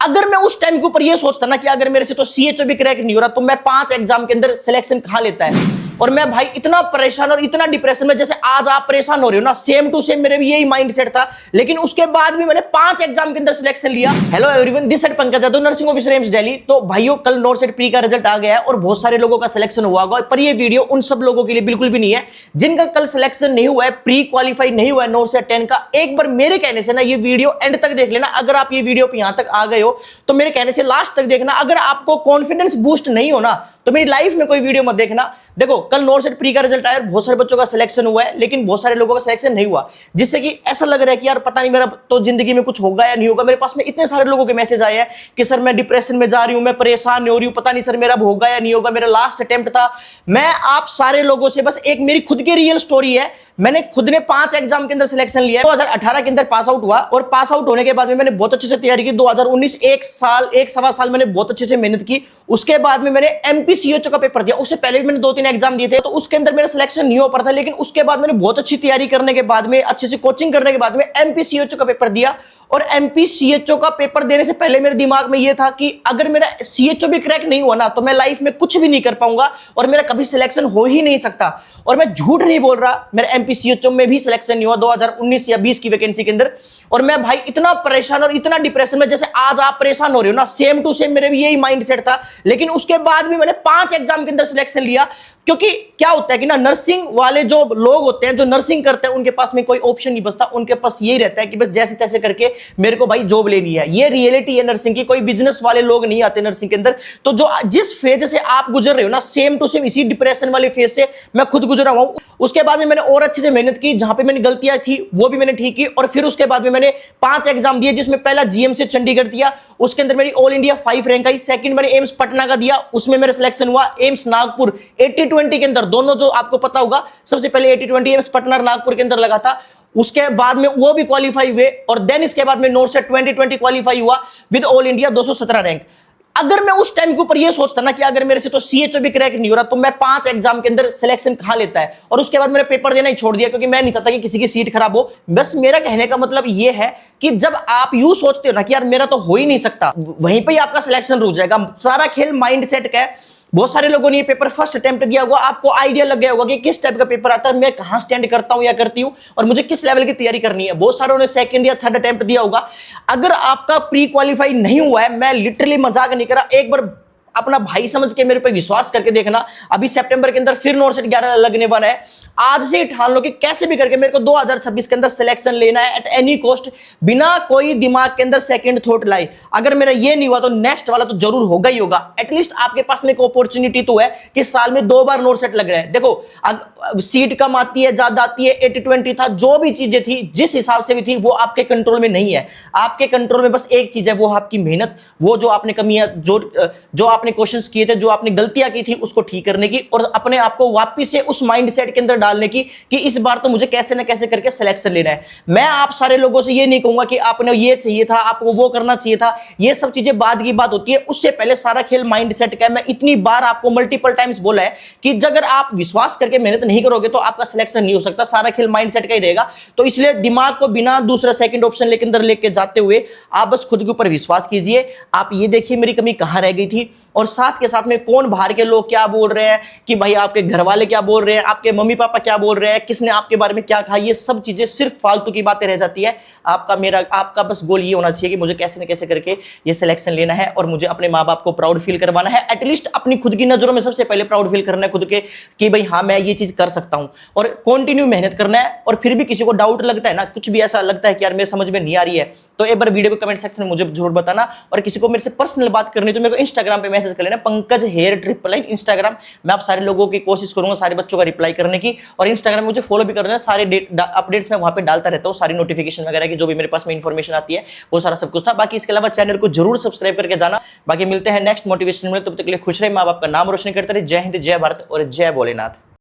अगर मैं उस टाइम के ऊपर ये सोचता ना कि अगर मेरे से तो सीएचओ भी क्रैक नहीं हो रहा तो मैं 5 एग्जाम के अंदर सिलेक्शन कहां लेता है। और मैं भाई इतना परेशान और इतना डिप्रेशन में, जैसे आज आप परेशान हो रहे हो ना, सेम टू सेम मेरे भी यही माइंडसेट था। लेकिन उसके बाद भी मैंने 5 एग्जाम के अंदर सिलेक्शन लिया। Hello everyone, this side Pankaj Yadav, nursing officer AIIMS Delhi. तो भाइयों, कल नॉर्सेट प्री का रिजल्ट आ गया है और बहुत सारे लोगों का सिलेक्शन हुआ होगा, पर ये वीडियो उन सब लोगों के लिए बिल्कुल भी नहीं है जिनका कल सिलेक्शन नहीं हुआ है, प्री क्वालिफाई नहीं हुआ है नॉर्सेट 10 का। एक बार मेरे कहने से ना ये वीडियो एंड तक देख लेना। अगर आप ये वीडियो पे यहां तक आ गए हो तो मेरे कहने से लास्ट तक देखना। अगर आपको कॉन्फिडेंस बूस्ट नहीं हो ना तो मेरी लाइफ में कोई वीडियो मत देखना। देखो, कल नॉर्सेट प्री का रिजल्ट आया और बहुत सारे बच्चों का सिलेक्शन हुआ है, लेकिन बहुत सारे लोगों का सिलेक्शन नहीं हुआ, जिससे कि ऐसा लग रहा है कि यार पता नहीं मेरा तो जिंदगी में कुछ होगा या नहीं होगा। मेरे पास में इतने सारे लोगों के मैसेज आए हैं कि सर मैं डिप्रेशन में जा रही हूं, मैं परेशान हो रही हूं, पता नहीं सर मेरा होगा या नहीं होगा, मेरा लास्ट अटेम्प्ट था। मैं आप सारे लोगों से बस एक मेरी खुद की रियल स्टोरी है। मैंने खुद ने 5 एग्जाम के अंदर सिलेक्शन लिया है। 2018 के अंदर पास आउट हुआ और पास आउट होने के बाद में मैंने बहुत अच्छे से तैयारी की। 2019 एक सवा साल मैंने बहुत अच्छे से मेहनत की। उसके बाद में मैंने एमपीसीएचओ का पेपर दिया। उससे पहले भी मैंने 2-3 एग्जाम दिए थे, तो उसके अंदर मेरा सिलेक्शन नहीं हो पा था। लेकिन उसके बाद मैंने बहुत अच्छी तैयारी करने के बाद में, अच्छे से कोचिंग करने के बाद में एमपीसीएचओ का पेपर दिया। और एमपीसीएचओ का पेपर देने से पहले मेरे दिमाग में यह था कि अगर मेरा सीएचओ भी क्रैक नहीं हुआ ना तो मैं लाइफ में कुछ भी नहीं कर पाऊंगा और मेरा कभी सिलेक्शन हो ही नहीं सकता। और मैं झूठ नहीं बोल रहा, मेरा एमपीसीएचओ में भी सिलेक्शन नहीं हुआ 2019 या 20 की वैकेंसी के अंदर। और मैं भाई इतना परेशान और इतना डिप्रेशन में, जैसे आज आप परेशान हो रहे हो ना, सेम टू सेम मेरे भी यही माइंडसेट था। लेकिन उसके बाद भी मैंने 5 एग्जाम के अंदर सिलेक्शन लिया। क्योंकि क्या होता है कि ना, नर्सिंग वाले जो लोग होते हैं, जो नर्सिंग करते हैं, उनके पास में कोई ऑप्शन नहीं बचता। उनके पास यही रहता है कि बस जैसे तैसे करके मेरे को भाई जॉब लेनी है। ये रियलिटी है नर्सिंग की। कोई बिजनेस वाले लोग नहीं आते नर्सिंग के अंदर। तो जो जिस फेज से आप गुजर रहे हो ना, सेम टू सेम इसी डिप्रेशन वाले फेज से मैं खुद गुजरा हुआ हूं। उसके बाद में मैंने और अच्छे से मेहनत की, जहां पे मैंने गलतियां थी वो भी मैंने ठीक की। और फिर उसके बाद में मैंने 5 एग्जाम दिए, जिसमें पहला जीएम से चंडीगढ़ दिया, उसके अंदर मेरी ऑल इंडिया 5 रैंक आई। सेकंड मैंने एम्स पटना का दिया, उसमें मेरा सिलेक्शन हुआ। एम्स नागपुर 80-20 के अंदर, दोनों जो आपको पता होगा, सबसे पहले 80-20 एम्स पटना नागपुर के अंदर लगा था। उसके बाद में वो भी क्वालिफाई हुए और देन इसके बाद में नॉर्सेट 2020 क्वालिफाई हुआ विद ऑल इंडिया 217 रैंक। अगर मैं उस टाइम के ऊपर ये सोचता ना कि अगर मेरे से तो सीएचओ भी क्रैक नहीं हो रहा तो मैं 5 एग्जाम के अंदर सिलेक्शन कहां लेता है। और उसके बाद मैंने पेपर देना ही छोड़ दिया, क्योंकि मैं नहीं चाहता कि किसी की सीट खराब हो। बस मेरा कहने का मतलब ये है कि जब आप यूं सोचते हो ना कि यार मेरा तो हो ही नहीं सकता, वहीं पे ही आपका सिलेक्शन रुक जाएगा। सारा खेल माइंडसेट का है। बहुत सारे लोगों ने ये पेपर फर्स्ट अटेम्प्ट दिया होगा, आपको आइडिया लग गया होगा कि किस टाइप का पेपर आता है, मैं कहां स्टैंड करता हूं या करती हूं और मुझे किस लेवल की तैयारी करनी है। बहुत सारों ने सेकंड या थर्ड अटेम्प्ट दिया होगा। अगर आपका प्री क्वालिफाई नहीं हुआ है, मैं लिटरली मजाक नहीं कर रहा, एक बार अपना भाई समझ के मेरे पे विश्वास करके देखना। अभी सितंबर के अंदर फिर नॉर्सेट 11 लगने वाला है। आज से ठान लो कि कैसे भी करके मेरे को 2026 के अंदर सिलेक्शन लेना है एट एनी कॉस्ट, बिना कोई दिमाग के अंदर सेकंड थॉट लाए। अगर मेरा ये नहीं हुआ तो नेक्स्ट वाला तो जरूर होगा ही होगा। एटलीस्ट आपके पास में एक अपॉर्चुनिटी तो है कि साल में 2 बार नॉर्सेट लग रहा है। देखो, सीट कम आती है, ज्यादा आती है, 80-20 था, जो भी चीजें थी, जिस हिसाब से भी थी, वो आपके कंट्रोल में नहीं है। आपके कंट्रोल में बस एक चीज है, वो आपकी मेहनत, वो जो आपने कमियां, जो आपने क्वेश्चंस किए थे, जो आपने गलतियां की थी, उसको ठीक करने की और अपने आप को वापस से उस माइंडसेट के अंदर डालने की कि इस बार तो मुझे कैसे ना कैसे करके सिलेक्शन लेना है। मैं आप सारे लोगों से ये नहीं कहूंगा कि आपने ये चाहिए था, आपको वो करना चाहिए था। ये सब चीजें बाद की बात होती है। उससे पहले सारा खेल माइंडसेट का है। मैं इतनी बार आपको मल्टीपल टाइम्स बोला है कि अगर आप विश्वास करके मेहनत नहीं करोगे तो आपका सिलेक्शन नहीं हो सकता। सारा खेल माइंडसेट का ही रहेगा। तो इसलिए दिमाग को बिना दूसरा सेकंड ऑप्शन लेके अंदर लेके जाते हुए आप बस खुद के ऊपर विश्वास कीजिए। आप ये देखिए मेरी कमी कहां रह गई थी और साथ के साथ में कौन बाहर के लोग क्या बोल रहे हैं, कि भाई आपके घर वाले क्या बोल रहे हैं, आपके मम्मी पापा क्या बोल रहे हैं, किसने आपके बारे में क्या कहा, ये सब चीजें सिर्फ फालतू की बातें रह जाती है। आपका बस गोल ये होना चाहिए कि मुझे कैसे न कैसे करके ये सिलेक्शन लेना है और मुझे अपने माँ बाप को प्राउड फील करवाना है। एटलीस्ट अपनी खुद की नजरों में सबसे पहले प्राउड फील करना है खुद के कि भाई हाँ मैं ये चीज कर सकता हूं। और कंटिन्यू मेहनत करना है। और फिर भी किसी को डाउट लगता है ना, कुछ भी ऐसा लगता है कि यार मेरे समझ में नहीं आ रही है, तो एक बार वीडियो को कमेंट सेक्शन में मुझे जरूर बताना। और किसी को मेरे से पर्सनल बात करनी तो मेरे को इंस्टाग्राम पे मैसेज कर लेना, Pankaj here triple line Instagram. मैं आप सारे लोगों की कोशिश करूंगा सारे बच्चों का रिप्लाई करने की। और इंस्टाग्राम में मुझे फॉलो भी करना है। सारे अपडेट्स मैं वहां पे डालता रहता हूं, सारी नोटिफिकेशन वगैरह की जो भी मेरे पास में इंफॉर्मेशन आती है वो सारा सब कुछ था। बाकी इसके अलावा चैनल को जरूर सब्सक्राइब करके जाना। बाकी मिलते हैं नेक्स्ट मोटिवेशन में, तब तक के लिए खुश रहे, मां बाप का नाम रोशन करते रहे। जय हिंद, जय भारत और जय भोलेनाथ।